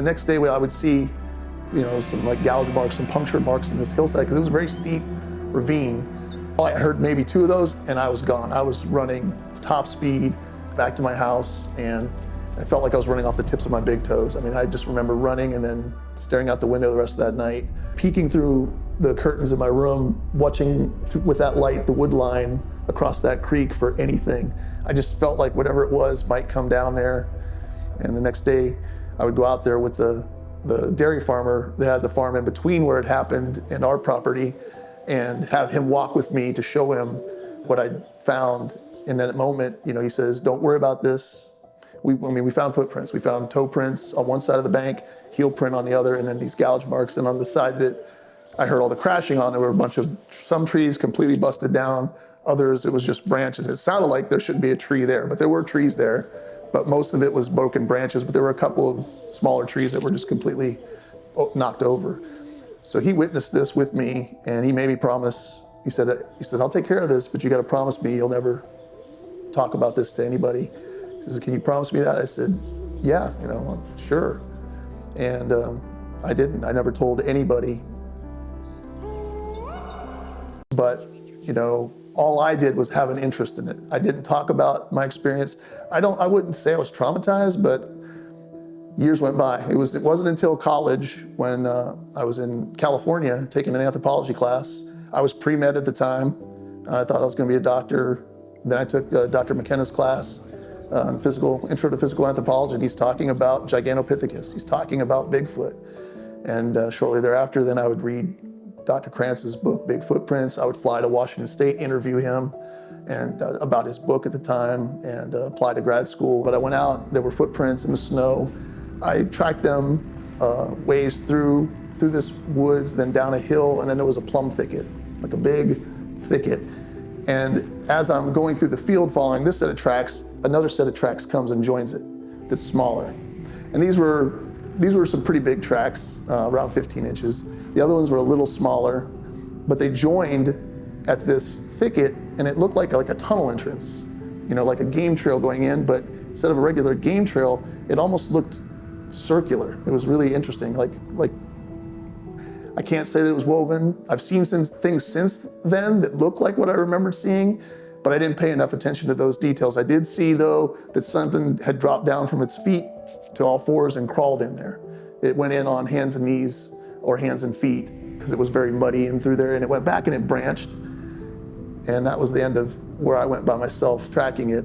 The next day I would see, some like gouge marks and puncture marks in this hillside because it was a very steep ravine. I heard maybe 2 of those and I was gone. I was running top speed back to my house and I felt like I was running off the tips of my big toes. I mean, I just remember running and then staring out the window the rest of that night, peeking through the curtains of my room, watching with that light, the wood line across that creek for anything. I just felt like whatever it was might come down there. And the next day I would go out there with the dairy farmer that had the farm in between where it happened and our property and have him walk with me to show him what I'd found. In that moment, he says, don't worry about this. We found footprints. We found toe prints on one side of the bank, heel print on the other, and then these gouge marks. And on the side that I heard all the crashing on, there were a bunch of, some trees completely busted down, others it was just branches. It sounded like there should be a tree there, but there were trees there, but most of it was broken branches, but there were a couple of smaller trees that were just completely knocked over. So he witnessed this with me, and he made me promise. He said, I'll take care of this, but you got to promise me you'll never talk about this to anybody. He says, can you promise me that? I said, yeah, sure. And I didn't. I never told anybody. But, all I did was have an interest in it. I didn't talk about my experience. I wouldn't say I was traumatized, but years went by. It wasn't until college when I was in California taking an anthropology class. I was pre-med at the time. I thought I was going to be a doctor. Then I took Dr. McKenna's class, Intro to Physical Anthropology, and he's talking about Gigantopithecus. He's talking about Bigfoot. And shortly thereafter, then I would read Dr. Krantz's book, Big Footprints. I would fly to Washington State, interview him and about his book at the time, and apply to grad school. But I went out, there were footprints in the snow. I tracked them ways through this woods, then down a hill, and then there was a plum thicket, like a big thicket. And as I'm going through the field following this set of tracks, another set of tracks comes and joins it that's smaller. And these were some pretty big tracks, around 15 inches. The other ones were a little smaller, but they joined at this thicket, and it looked like a tunnel entrance, like a game trail going in, but instead of a regular game trail, it almost looked circular. It was really interesting. Like I can't say that it was woven. I've seen things since then that look like what I remembered seeing, but I didn't pay enough attention to those details. I did see, though, that something had dropped down from its feet to all fours and crawled in there. It went in on hands and knees or hands and feet because it was very muddy and through there, and it went back and it branched. And that was the end of where I went by myself tracking it.